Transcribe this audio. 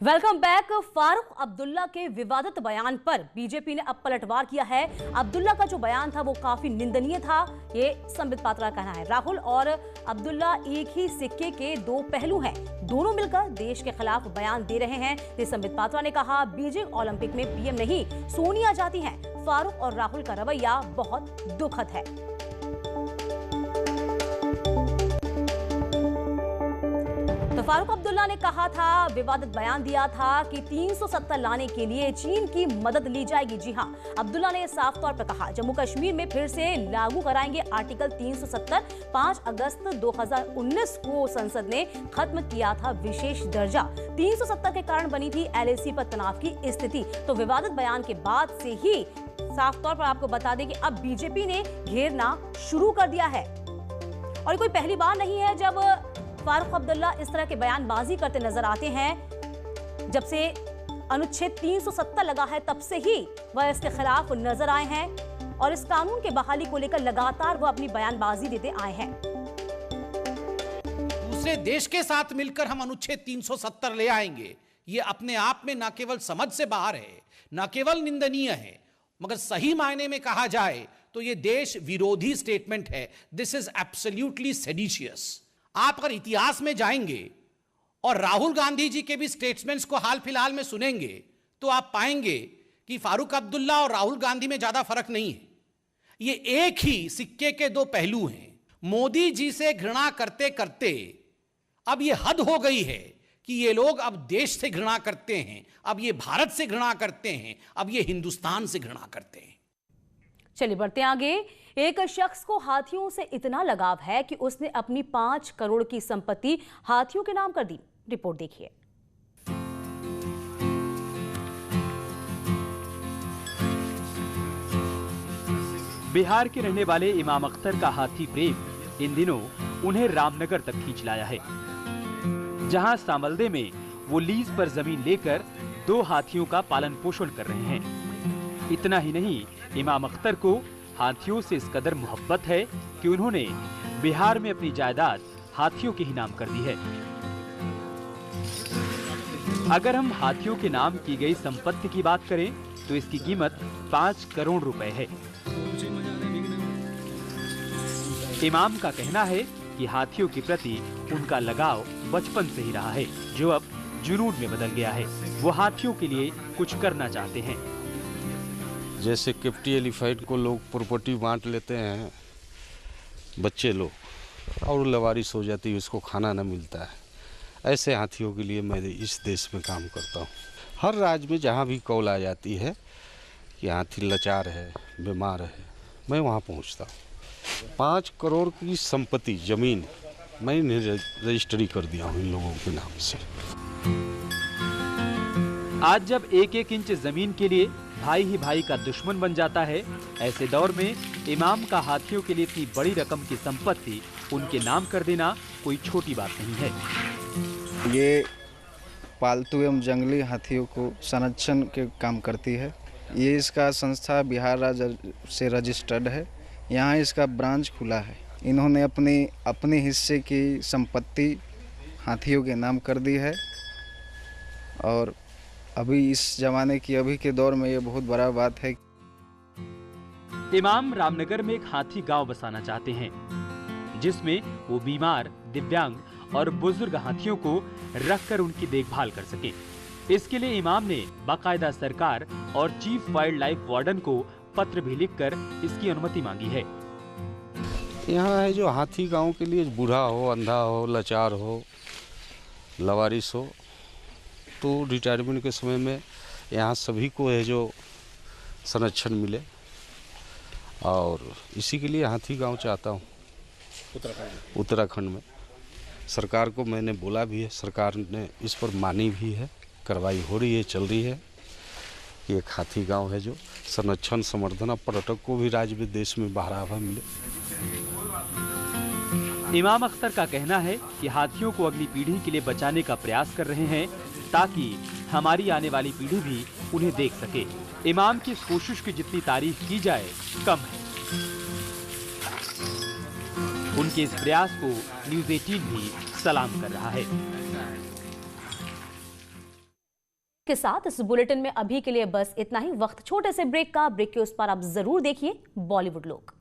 Welcome back. Farooq Abdullah के विवादित बयान पर बीजेपी ने अब पलटवार किया है। अब्दुल्ला का जो बयान था वो काफी निंदनीय था, ये संबित पात्रा का कहना है। राहुल और अब्दुल्ला एक ही सिक्के के दो पहलू हैं, दोनों मिलकर देश के खिलाफ बयान दे रहे हैं। ये संबित पात्रा ने कहा, बीजिंग ओलंपिक में पीएम नहीं सोनिया जाती हैं। फारूक और राहुल का रवैया बहुत दुखद है। तो फारूक अब्दुल्ला ने कहा था, विवादित बयान दिया था कि 370 लाने के लिए चीन की मदद ली जाएगी। जी हां, अब्दुल्ला ने साफ तौर पर कहा, जम्मू कश्मीर में फिर से लागू कराएंगे आर्टिकल 370। 5 अगस्त 2019 को संसद ने खत्म किया था विशेष दर्जा। 370 के कारण बनी थी LAC पर तनाव की स्थिति। तो विवादित बयान के बाद से ही साफ तौर पर आपको बता दें कि अब बीजेपी ने घेरना शुरू कर दिया है। और कोई पहली बार नहीं है जब फारूक अब्दुल्ला इस तरह के बयानबाजी करते नजर आते हैं। जब से अनुच्छेद 370 लगा है तब से ही वह इसके खिलाफ नजर आए हैं और इस कानून के बहाली को लेकर लगातार वह अपनी बयानबाजी देते आए हैं। दूसरे देश के साथ मिलकर हम अनुच्छेद 370 ले आएंगे, ये अपने आप में न केवल समझ से बाहर है, न केवल निंदनीय है, मगर सही मायने में कहा जाए तो ये देश विरोधी स्टेटमेंट है। This is absolutely seditious. आप अगर इतिहास में जाएंगे और राहुल गांधी जी के भी स्टेटमेंट्स को हाल फिलहाल में सुनेंगे तो आप पाएंगे कि फारूक अब्दुल्ला और राहुल गांधी में ज्यादा फर्क नहीं है। ये एक ही सिक्के के दो पहलू हैं। मोदी जी से घृणा करते करते अब ये हद हो गई है कि ये लोग अब देश से घृणा करते हैं, अब ये भारत से घृणा करते हैं, अब ये हिंदुस्तान से घृणा करते हैं। चलिए बढ़ते आगे। एक शख्स को हाथियों से इतना लगाव है कि उसने अपनी 5 करोड़ की संपत्ति हाथियों के नाम कर दी। रिपोर्ट देखिए। बिहार के रहने वाले इमाम अख्तर का हाथी प्रेम इन दिनों उन्हें रामनगर तक खींच लाया है, जहां सामलदे में वो लीज पर जमीन लेकर 2 हाथियों का पालन पोषण कर रहे हैं। इतना ही नहीं, इमाम अख्तर को हाथियों से इस कदर मोहब्बत है कि उन्होंने बिहार में अपनी जायदाद हाथियों के ही नाम कर दी है। अगर हम हाथियों के नाम की गई संपत्ति की बात करें तो इसकी कीमत 5 करोड़ रुपए है। इमाम का कहना है कि हाथियों के प्रति उनका लगाव बचपन से ही रहा है, जो अब जुनून में बदल गया है। वो हाथियों के लिए कुछ करना चाहते हैं। जैसे कैप्टी एलिफेंट को लोग प्रॉपर्टी बांट लेते हैं बच्चे लोग, और लवारिस हो जाती है, उसको खाना न मिलता है, ऐसे हाथियों के लिए मैं इस देश में काम करता हूँ। हर राज्य में जहाँ भी कॉल आ जाती है कि हाथी लाचार है, बीमार है, मैं वहाँ पहुँचता हूँ। 5 करोड़ की संपत्ति जमीन मैंने रजिस्ट्री कर दिया हूँ इन लोगों के नाम से। आज जब 1-1 इंच जमीन के लिए भाई ही भाई का दुश्मन बन जाता है, ऐसे दौर में इमाम का हाथियों के लिए इतनी बड़ी रकम की संपत्ति उनके नाम कर देना कोई छोटी बात नहीं है। ये पालतू एवं जंगली हाथियों को संरक्षण के काम करती है। ये इसका संस्था बिहार राज्य से रजिस्टर्ड है, यहाँ इसका ब्रांच खुला है। इन्होंने अपने हिस्से की संपत्ति हाथियों के नाम कर दी है और अभी इस जमाने की अभी के दौर में ये बहुत बड़ा बात है। इमाम रामनगर में एक हाथी गांव बसाना चाहते हैं, जिसमें वो बीमार, दिव्यांग और बुजुर्ग हाथियों को रखकर उनकी देखभाल कर सके। इसके लिए इमाम ने बाकायदा सरकार और चीफ वाइल्ड लाइफ वार्डन को पत्र भी लिखकर इसकी अनुमति मांगी है। यहाँ है जो हाथी गांव के लिए बूढ़ा हो, अंधा हो, लाचार हो, लवारिस हो, तो रिटायरमेंट के समय में यहाँ सभी को है जो संरक्षण मिले, और इसी के लिए हाथी गांव चाहता हूँ उत्तराखंड में। सरकार को मैंने बोला भी है, सरकार ने इस पर मानी भी है, कार्रवाई हो रही है, चल रही है कि एक हाथी गांव है जो संरक्षण, संवर्धन और पर्यटक को भी राज्य विदेश में बढ़ावा मिले। इमाम अख्तर का कहना है कि हाथियों को अगली पीढ़ी के लिए बचाने का प्रयास कर रहे हैं, ताकि हमारी आने वाली पीढ़ी भी उन्हें देख सके। इमाम की इस कोशिश की जितनी तारीफ की जाए कम है। उनके इस प्रयास को न्यूज़ 18 भी सलाम कर रहा है। इसके साथ इस बुलेटिन में अभी के लिए बस इतना ही। वक्त छोटे से ब्रेक का। ब्रेक के उस पार आप जरूर देखिए बॉलीवुड लोग।